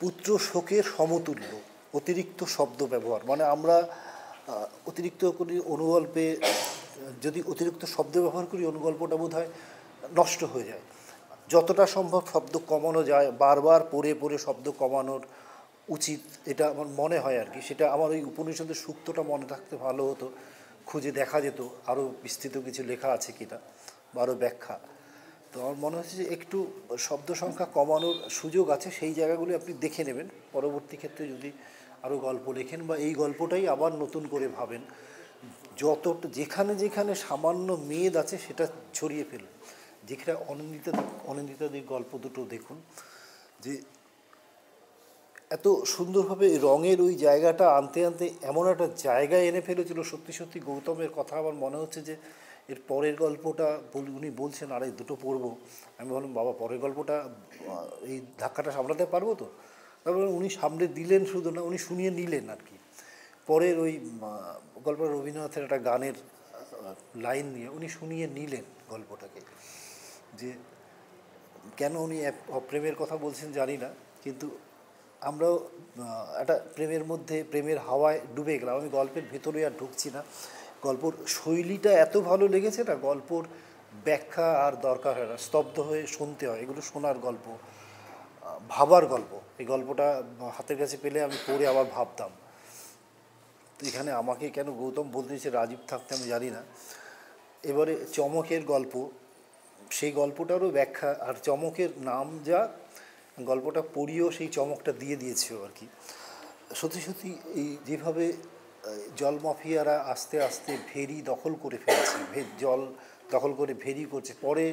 পুত্র শোকের সমতুল্য অতিরিক্ত শব্দ ব্যবহার। মানে আমরা অতিরিক্ত করি অনুগল্পে, যদি অতিরিক্ত শব্দ ব্যবহার করি অনুগল্পটা বোধ হয় নষ্ট হয়ে যায়। যতটা সম্ভব শব্দ কমানো যায়, বারবার পড়ে পড়ে শব্দ কমানোর উচিত, এটা আমার মনে হয় আর কি। সেটা আমার ওই উপনিষদের সূক্তটা মনে থাকতে ভালো হতো, খুঁজে দেখা যেত আরও বিস্তৃত কিছু লেখা আছে কিনা বা আরও ব্যাখ্যা। তো আমার মনে হচ্ছে যে একটু শব্দ সংখ্যা কমানোর সুযোগ আছে, সেই জায়গাগুলি আপনি দেখে নেবেন পরবর্তী ক্ষেত্রে যদি আরও গল্প লেখেন বা এই গল্পটাই আবার নতুন করে ভাবেন। যেখানে যেখানে সামান্য মেদ আছে সেটা ছড়িয়ে ফেলুন। যেখানে অনিন্দিতাদির গল্প দুটো দেখুন, যে এত সুন্দরভাবে রঙের ওই জায়গাটা আনতে আনতে এমন একটা জায়গায় এনে ফেলেছিল। সত্যি সত্যি গৌতমের কথা আমার মনে হচ্ছে যে এর পরের গল্পটা উনি বলছেন আর এই দুটো পড়বো, আমি বললাম বাবা পরের গল্পটা এই ধাক্কাটা সামলাতে পারবো তো? তারপরে উনি সামনে দিলেন, শুধু না উনি শুনিয়ে নিলেন আর কি। পরের ওই গল্পটা রবীন্দ্রনাথের একটা গানের লাইন নিয়ে উনি শুনিয়ে নিলেন গল্পটাকে, যে কেন উনি প্রেমের কথা বলছেন জানি না, কিন্তু আমরাও একটা প্রেমের মধ্যে প্রেমের হাওয়ায় ডুবে গেলাম। আমি গল্পের ভেতরে আর ঢুকছি না। গল্পর শৈলীটা এত ভালো লেগেছে না, গল্পর ব্যাখ্যা আর দরকার হয় না, স্তব্ধ হয়ে শুনতে হয়। এগুলো শোনার গল্প, ভাবার গল্প। এই গল্পটা হাতের কাছে পেলে আমি পড়ে আবার ভাবতাম। তো এখানে আমাকে কেন গৌতম বলতে দিয়েছে রাজীব থাকতে আমি জানি না। এবারে চমকের গল্প, সেই গল্পটারও ব্যাখ্যা আর চমকের নাম যা, গল্পটা পড়িয়েও সেই চমকটা দিয়ে দিয়েছে আর কি। সত্যি সত্যি এই যেভাবে জল মাফিয়ারা আস্তে আস্তে ভেরি দখল করে ফেলছে, জল দখল করে ভেরি করছে, পরে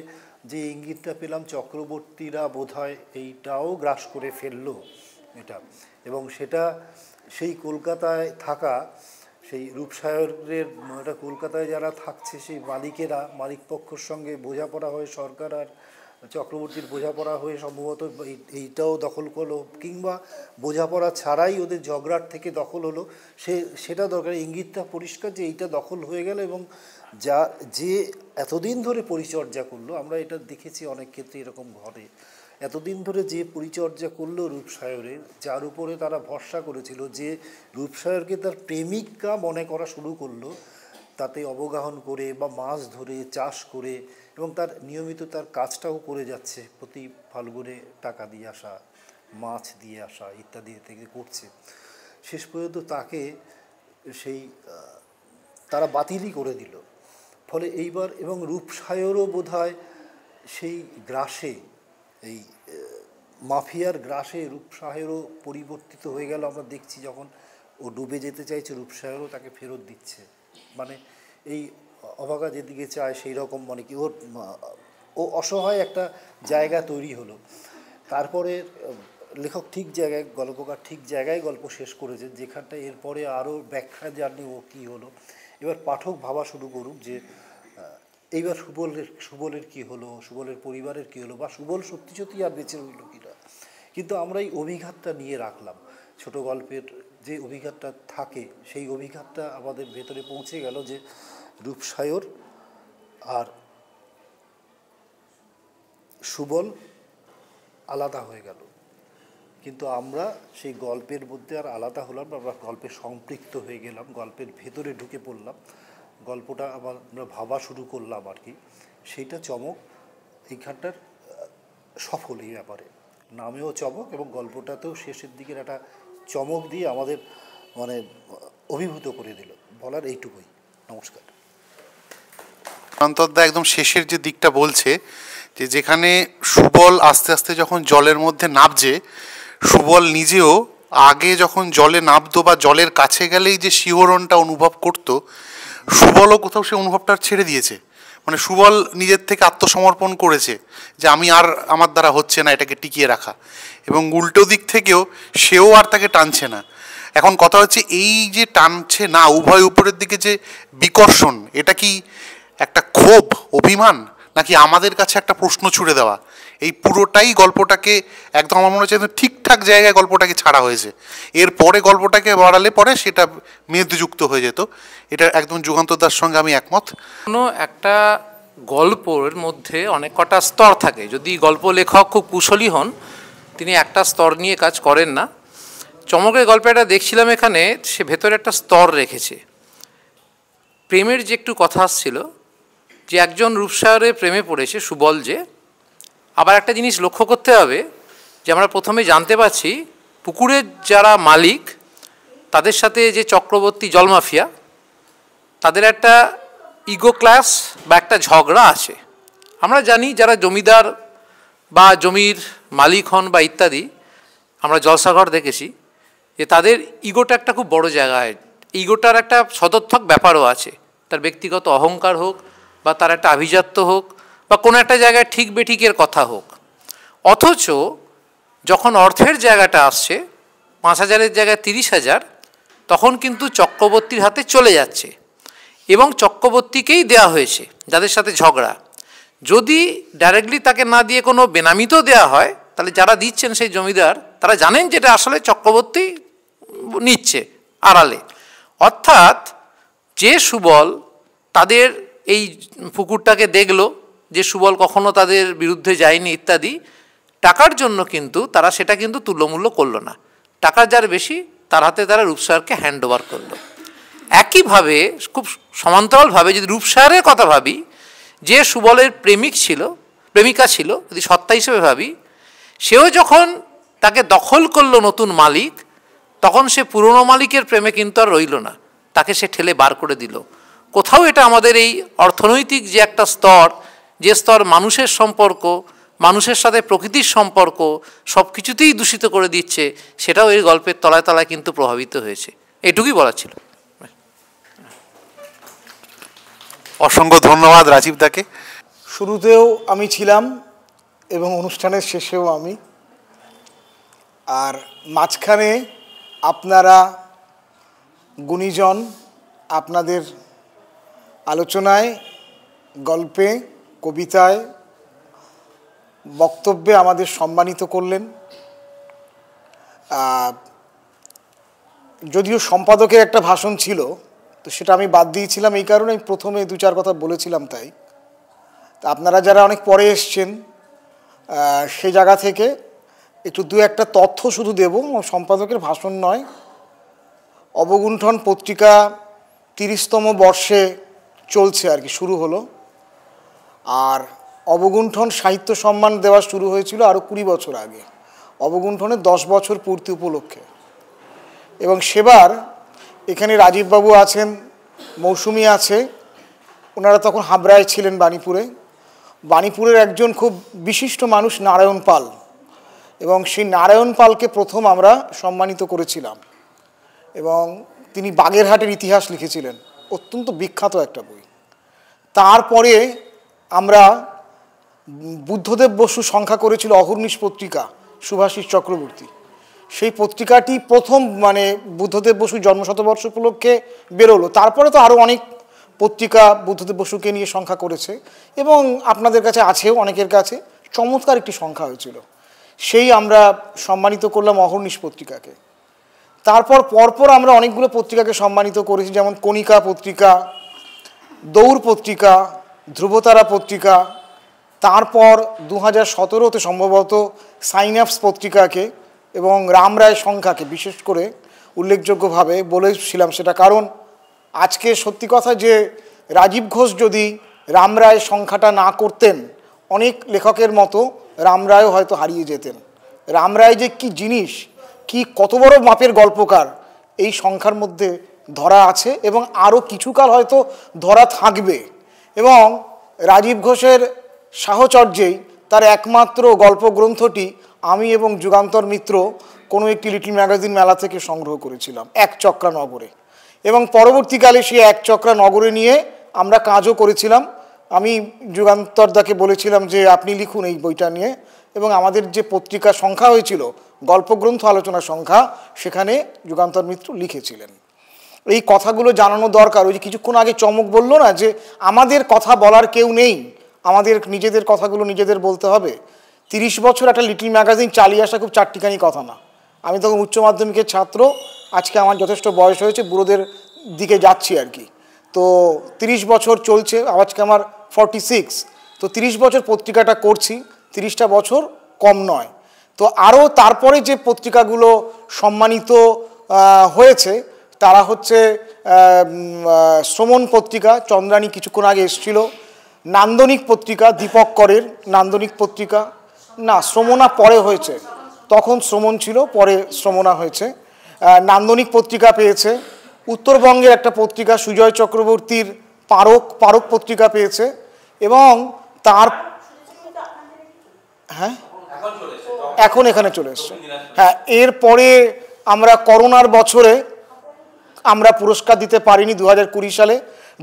যে ইঙ্গিতটা পেলাম চক্রবর্তীরা বোধহয় এইটাও গ্রাস করে ফেললো এটা, এবং সেটা সেই কলকাতায় থাকা সেই রূপসায়রের এটা কলকাতায় যারা থাকছে সেই মালিকেরা, মালিক পক্ষর সঙ্গে বোঝাপড়া হয়ে সরকার আর চক্রবর্তীর বোঝাপড়া হয়ে সম্ভবত এইটাও দখল করলো, কিংবা বোঝাপড়া ছাড়াই ওদের ঝগড়ার থেকে দখল হলো, সেটা দরকার। ইঙ্গিতটা পরিষ্কার যে এইটা দখল হয়ে গেল, এবং যে এতদিন ধরে পরিচর্যা করলো, আমরা এটা দেখেছি অনেক ক্ষেত্রে এরকম ঘটে, এতদিন ধরে যে পরিচর্যা করলো রূপসায়রের, যার উপরে তারা ভরসা করেছিল, যে রূপসায়রকে তার প্রেমিকা মনে করা শুরু করলো, তাতে অবগাহন করে বা মাছ ধরে চাষ করে, এবং তার নিয়মিত তার কাজটাও করে যাচ্ছে, প্রতি ফাল্গুনে টাকা দিয়ে আসা, মাছ দিয়ে আসা ইত্যাদি থেকে করছে। শেষ পর্যন্ত তাকে সেই তারা বাতিলই করে দিল। ফলে এইবার এবং রূপসায়রও বোধহয় সেই গ্রাসে, এই মাফিয়ার গ্রাসে রূপসায়রও পরিবর্তিত হয়ে গেল। আমরা দেখছি যখন ও ডুবে যেতে চাইছে, রূপসায়রও তাকে ফেরত দিচ্ছে। মানে এই অভাগা যেদিকে চায় সেই রকম, মানে কি ও অসহায় একটা জায়গা তৈরি হলো। তারপরে লেখক ঠিক জায়গায়, গল্পকার ঠিক জায়গায় গল্প শেষ করেছেন, যেখানটা এরপরে আরও ব্যাখ্যা জানি ও কী হলো। এবার পাঠক ভাবা শুরু করুক যে এইবার সুবলের কী হলো, সুবলের পরিবারের কী হলো, বা সুবল সত্যি সত্যি আর বেঁচে রইল কিনা। কিন্তু আমরা এই অভিঘাতটা নিয়ে রাখলাম, ছোট গল্পের যে অভিঘাতটা থাকে সেই অভিঘাতটা আমাদের ভেতরে পৌঁছে গেল, যে রূপসায়র আর সুবল আলাদা হয়ে গেল। কিন্তু আমরা সেই গল্পের মধ্যে আর আলাদা হলাম, আমরা গল্পে সম্পৃক্ত হয়ে গেলাম, গল্পের ভেতরে ঢুকে পড়লাম, গল্পটা আবার আমরা ভাবা শুরু করলাম আর কি। সেইটা চমক এইখানটার সফল এই ব্যাপারে, নামেও চমক এবং গল্পটাতেও শেষের দিকের একটা চমক দিয়ে আমাদের মানে অভিভূত করে দিল। বলার এইটুকুই। নমস্কার। অন্তর্দা একদম শেষের যে দিকটা বলছে, যে যেখানে সুবল আস্তে আস্তে যখন জলের মধ্যে নামছে, সুবল নিজেও আগে যখন জলে নামতো বা জলের কাছে গেলেই যে শিহরণটা অনুভব করতো, সুবলও কোথাও সে অনুভবটা ছেড়ে দিয়েছে। মানে সুবল নিজের থেকে আত্মসমর্পণ করেছে যে আমি আর, আমার দ্বারা হচ্ছে না এটাকে টিকিয়ে রাখা, এবং উল্টো দিক থেকেও সেও আর তাকে টানছে না। এখন কথা হচ্ছে এই যে টানছে না, উভয় উপরের দিকে যে বিকর্ষণ, এটা কি একটা ক্ষোভ, অভিমান, নাকি আমাদের কাছে একটা প্রশ্ন ছুড়ে দেওয়া? এই পুরোটাই গল্পটাকে একদম আমার মনে হচ্ছে ঠিকঠাক জায়গায় গল্পটাকে ছাড়া হয়েছে। এরপরে গল্পটাকে বাড়ালে পরে সেটা মেদযুক্ত হয়ে যেত। এটা একদম যুগান্তরদার সঙ্গে আমি একমত। কোনো একটা গল্পের মধ্যে অনেক কটা স্তর থাকে। যদি গল্প লেখক খুব কুশলী হন, তিনি একটা স্তর নিয়ে কাজ করেন না। চমকের গল্পটা দেখছিলাম, এখানে সে ভেতরে একটা স্তর রেখেছে। প্রেমের যে একটু কথা আসছিল, যে একজন রূপসায়রের প্রেমে পড়েছে সুবল, যে আবার একটা জিনিস লক্ষ্য করতে হবে, যে আমরা প্রথমে জানতে পারছি পুকুরের যারা মালিক তাদের সাথে যে চক্রবর্তী জলমাফিয়া, তাদের একটা ইগো ক্লাস বা একটা ঝগড়া আছে। আমরা জানি যারা জমিদার বা জমির মালিক হন বা ইত্যাদি, আমরা জলসাঘর দেখেছি যে তাদের ইগোটা একটা খুব বড় জায়গায়, ইগোটার একটা সদর্থক ব্যাপারও আছে, তার ব্যক্তিগত অহংকার হোক বা তার একটা আভিজাত্য হোক বা কোনো একটা জায়গায় ঠিক বেঠিকের কথা হোক। অথচ যখন অর্থের জায়গাটা আসছে 5,000-এর জায়গায় 30,000, তখন কিন্তু চক্রবর্তীর হাতে চলে যাচ্ছে এবং চক্রবর্তীকেই দেয়া হয়েছে যাদের সাথে ঝগড়া। যদি ডাইরেক্টলি তাকে না দিয়ে কোনো বেনামিতেও দেওয়া হয়, তাহলে যারা দিচ্ছেন সেই জমিদার তারা জানেন যেটা আসলে চক্রবর্তী নিচ্ছে আড়ালে। অর্থাৎ যে সুবল তাদের এই পুকুরটাকে দেখলো, যে সুবল কখনো তাদের বিরুদ্ধে যায়নি ইত্যাদি, টাকার জন্য কিন্তু তারা সেটা কিন্তু তুল্যমূল্য করলো না। টাকা যার বেশি তার হাতে তারা রূপসারকে হ্যান্ড ওভার করলো। একইভাবে খুব সমান্তরালভাবে যদি রূপসারের কথা ভাবি, যে সুবলের প্রেমিকা ছিল, যদি সত্তা হিসেবে ভাবি, সেও যখন তাকে দখল করলো নতুন মালিক, তখন সে পুরনো মালিকের প্রেমে কিন্তু আর রইল না, তাকে সে ঠেলে বার করে দিল। কোথাও এটা আমাদের এই অর্থনৈতিক যে একটা স্তর, যে স্তর মানুষের সম্পর্ক, মানুষের সাথে প্রকৃতির সম্পর্ক সব কিছুতেই দূষিত করে দিচ্ছে, সেটাও এই গল্পের তলায় তলায় কিন্তু প্রভাবিত হয়েছে। এটুকুই বলার ছিল। অসংখ্য ধন্যবাদ রাজীব দাকে। শুরুতেও আমি ছিলাম এবং অনুষ্ঠানের শেষেও আমি, আর মাঝখানে আপনারা গুণীজন আপনাদের আলোচনায়, গল্পে, কবিতায়, বক্তব্যে আমাদের সম্মানিত করলেন। যদিও সম্পাদকের একটা ভাষণ ছিল, তো সেটা আমি বাদ দিয়েছিলাম এই কারণে আমি প্রথমে 2-4 কথা বলেছিলাম। তাই তা আপনারা যারা অনেক পরে এসছেন, সে জায়গা থেকে একটু 2-1টা তথ্য শুধু দেব, সম্পাদকের ভাষণ নয়। অবগুণ্ঠন পত্রিকা 30তম বর্ষে চলছে আর কি, শুরু হলো। আর অবগুণ্ঠন সাহিত্য সম্মান দেওয়া শুরু হয়েছিল আরও 20 বছর আগে, অবগুণ্ঠনের 10 বছর পূর্তি উপলক্ষে। এবং সেবার এখানে রাজীববাবু আছেন, মৌসুমি আছে, ওনারা তখন হাবড়ায় ছিলেন বাণীপুরের একজন খুব বিশিষ্ট মানুষ নারায়ণ পাল, এবং সেই নারায়ণ পালকে প্রথম আমরা সম্মানিত করেছিলাম। এবং তিনি বাগেরহাটের ইতিহাস লিখেছিলেন, অত্যন্ত বিখ্যাত একটা বই। তারপরে আমরা বুদ্ধদেব বসু সংখ্যা করেছিল অহর্নিশ পত্রিকা, সুভাষিস চক্রবর্তী। সেই পত্রিকাটি প্রথম বুদ্ধদেব বসুর জন্মশতবর্ষ উপলক্ষে বেরোলো। তারপরে তো আরও অনেক পত্রিকা বুদ্ধদেব বসুকে নিয়ে সংখ্যা করেছে, এবং আপনাদের কাছে আছেও, অনেকের কাছে। চমৎকার একটি সংখ্যা হয়েছিল, সেই আমরা সম্মানিত করলাম অহর্নিশ পত্রিকাকে। তারপর পরপর আমরা অনেকগুলো পত্রিকাকে সম্মানিত করেছি, যেমন কণিকা পত্রিকা, দৌড় পত্রিকা, ধ্রুবতারা পত্রিকা। তারপর 2017-তে সম্ভবত সাইন্যাপস পত্রিকাকে এবং রামরায় সংখ্যাকে বিশেষ করে উল্লেখযোগ্যভাবে বলেছিলাম। সেটা কারণ আজকে সত্যি কথা যে রাজীব ঘোষ যদি রামরায় সংখ্যাটা না করতেন, অনেক লেখকের মতো রামরায়ও হয়তো হারিয়ে যেতেন। রামরায় যে কি জিনিস, কি কত বড় মাপের গল্পকার, এই সংখ্যার মধ্যে ধরা আছে এবং আরও কিছুকাল হয়তো ধরা থাকবে। এবং রাজীব ঘোষের সাহচর্যেই তার একমাত্র গল্পগ্রন্থটি আমি এবং যুগান্তর মিত্র কোনো একটি লিটল ম্যাগাজিন মেলা থেকে সংগ্রহ করেছিলাম, এক চক্রা নগরে। এবং পরবর্তীকালে সেই এক চক্রা নগরে নিয়ে আমরা কাজও করেছিলাম। আমি যুগান্তরদাকে বলেছিলাম যে আপনি লিখুন এই বইটা নিয়ে, এবং আমাদের যে পত্রিকা সংখ্যা হয়েছিল গল্পগ্রন্থ আলোচনা সংখ্যা, সেখানে যুগান্তর মিত্র লিখেছিলেন। এই কথাগুলো জানানো দরকার। ওই যে কিছুক্ষণ আগে চমক বলল না যে আমাদের কথা বলার কেউ নেই, আমাদের নিজেদের কথাগুলো নিজেদের বলতে হবে। 30 বছর একটা লিটল ম্যাগাজিন চালিয়ে আসা খুব চারটিখানি কথা না। আমি তখন উচ্চ মাধ্যমিকের ছাত্র, আজকে আমার যথেষ্ট বয়স হয়েছে, বুড়োদের দিকে যাচ্ছি আর কি। তো 30 বছর চলছে, আজকে আমার 46। তো 30 বছর পত্রিকাটা করছি, 30টা বছর কম নয়। তো আরও তারপরে যে পত্রিকাগুলো সম্মানিত হয়েছে তারা হচ্ছে শ্রমণ পত্রিকা, চন্দ্রানী কিছুক্ষণ আগে এসেছিল, নান্দনিক পত্রিকা দীপক করের নান্দনিক পত্রিকা, না শ্রমণা পরে হয়েছে, তখন শ্রমণ ছিল, পরে শ্রমণা হয়েছে। নান্দনিক পত্রিকা পেয়েছে, উত্তরবঙ্গের একটা পত্রিকা সুজয় চক্রবর্তীর পারক পত্রিকা পেয়েছে, এবং তার হ্যাঁ এখন এখানে চলে এসছে। হ্যাঁ, এরপরে আমরা করোনার বছরে আমরা পুরস্কার দিতে পারিনি 2020 সালে।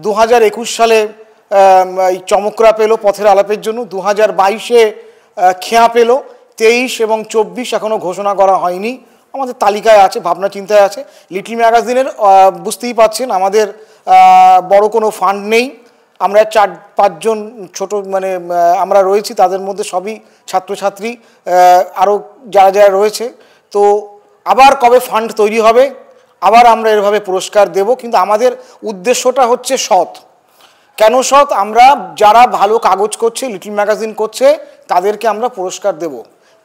2021 সালে এই চমকরা পেল পথের আলাপের জন্য, 2022-এ খেয়া পেল, 23 এবং 24 এখনও ঘোষণা করা হয়নি, আমাদের তালিকায় আছে, ভাবনা চিন্তায় আছে। লিটল ম্যাগাজিনের বুঝতেই পাচ্ছেন আমাদের বড় কোনো ফান্ড নেই, আমরা 4-5 জন ছোট মানে আমরা রয়েছি, তাদের মধ্যে সবই ছাত্রছাত্রী, আরও যারা যারা রয়েছে। তো আবার কবে ফান্ড তৈরি হবে, আবার আমরা এভাবে পুরস্কার দেব, কিন্তু আমাদের উদ্দেশ্যটা হচ্ছে সৎ। কেন সৎ? আমরা যারা ভালো কাগজ করছে, লিটল ম্যাগাজিন করছে, তাদেরকে আমরা পুরস্কার দেব।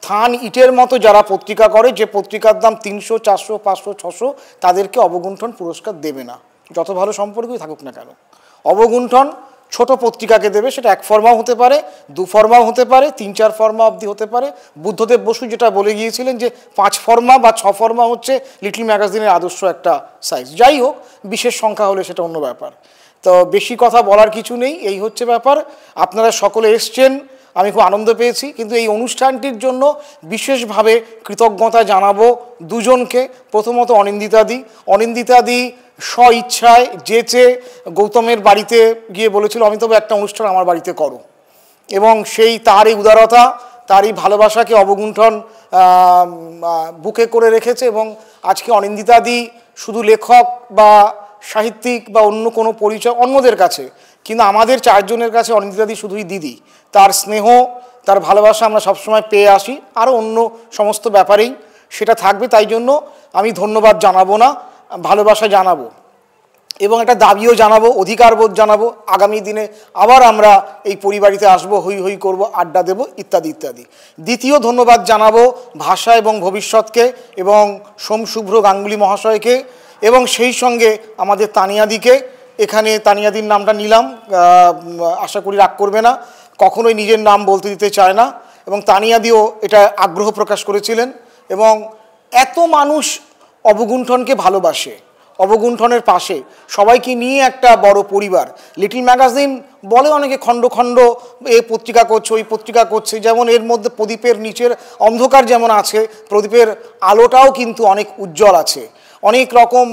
থান ইটের মতো যারা পত্রিকা করে, যে পত্রিকার দাম 300, 400, 500, 600, তাদেরকে অবগুণ্ঠন পুরস্কার দেবে না, যত ভালো সম্পর্কই থাকুক না কেন। অবগুণ্ঠন ছোট পত্রিকাকে দেবে, সেটা 1 ফর্মাও হতে পারে, 2 ফর্মাও হতে পারে, 3-4 ফর্মা অবধি হতে পারে। বুদ্ধদেব বসু যেটা বলে গিয়েছিলেন যে 5 ফর্মা বা 6 ফর্মা হচ্ছে লিটল ম্যাগাজিনের আদর্শ একটা সাইজ। যাই হোক, বিশেষ সংখ্যা হলে সেটা অন্য ব্যাপার। তো বেশি কথা বলার কিছু নেই, এই হচ্ছে ব্যাপার। আপনারা সকলে এসছেন, আমি খুব আনন্দ পেয়েছি, কিন্তু এই অনুষ্ঠানটির জন্য বিশেষভাবে কৃতজ্ঞতা জানাবো 2 জনকে। প্রথমত অনিন্দিতাদি স্ব ইচ্ছায় যেচে গৌতমের বাড়িতে গিয়ে বলেছিল অমিতাভ একটা অনুষ্ঠান আমার বাড়িতে করো, এবং সেই তার এই উদারতা, তার এই ভালোবাসাকে অবগুণ্ঠন বুকে করে রেখেছে। এবং আজকে অনিন্দিতাদি শুধু লেখক বা সাহিত্যিক বা অন্য কোনো পরিচয় অন্যদের কাছে, কিন্তু আমাদের 4 জনের কাছে অনিন্দিতাদি শুধুই দিদি। তার স্নেহ, তার ভালোবাসা আমরা সবসময় পেয়ে আসি, আরও অন্য সমস্ত ব্যাপারেই সেটা থাকবে। তাই জন্য আমি ধন্যবাদ জানাবো না, ভালোবাসা জানাবো, এবং একটা দাবিও জানাবো, অধিকারবোধ জানাবো। আগামী দিনে আবার আমরা এই পরিবারিতে আসবো, হই হই করবো, আড্ডা দেবো, ইত্যাদি ইত্যাদি। দ্বিতীয় ধন্যবাদ জানাবো ভাষা এবং ভবিষ্যৎকে এবং সোমশুভ্র গাঙ্গুলি মহাশয়কে, এবং সেই সঙ্গে আমাদের তানিয়াদিকে। এখানে তানিয়াদির নামটা নিলাম, আশা করি রাগ করবে না, কখনোই নিজের নাম বলতে দিতে চায় না, এবং তানিয়াদিও এটা আগ্রহ প্রকাশ করেছিলেন। এবং এত মানুষ অবগুণ্ঠনকে ভালোবাসে, অবগুণ্ঠনের পাশে, সবাইকে নিয়ে একটা বড় পরিবার। লিটল ম্যাগাজিন বলে অনেকে খণ্ড খণ্ড এই পত্রিকা করছে, ওই পত্রিকা করছে, যেমন এর মধ্যে প্রদীপের নিচের অন্ধকার যেমন আছে, প্রদীপের আলোটাও কিন্তু অনেক উজ্জ্বল আছে। অনেক রকম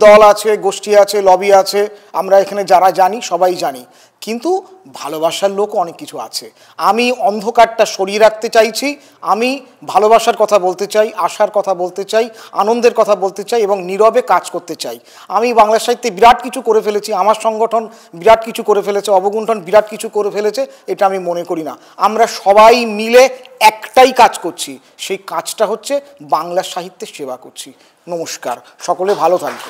দল আছে, গোষ্ঠী আছে, লবি আছে, আমরা এখানে যারা জানি সবাই জানি, কিন্তু ভালোবাসার লোকও অনেক কিছু আছে। আমি অন্ধকারটা সরিয়ে রাখতে চাইছি, আমি ভালোবাসার কথা বলতে চাই, আশার কথা বলতে চাই, আনন্দের কথা বলতে চাই, এবং নীরবে কাজ করতে চাই। আমি বাংলা সাহিত্যে বিরাট কিছু করে ফেলেছি, আমার সংগঠন বিরাট কিছু করে ফেলেছে, অবগুণ্ঠন বিরাট কিছু করে ফেলেছে, এটা আমি মনে করি না। আমরা সবাই মিলে একটাই কাজ করছি, সেই কাজটা হচ্ছে বাংলা সাহিত্যের সেবা করছি। নমস্কার, সকলে ভালো থাকবে।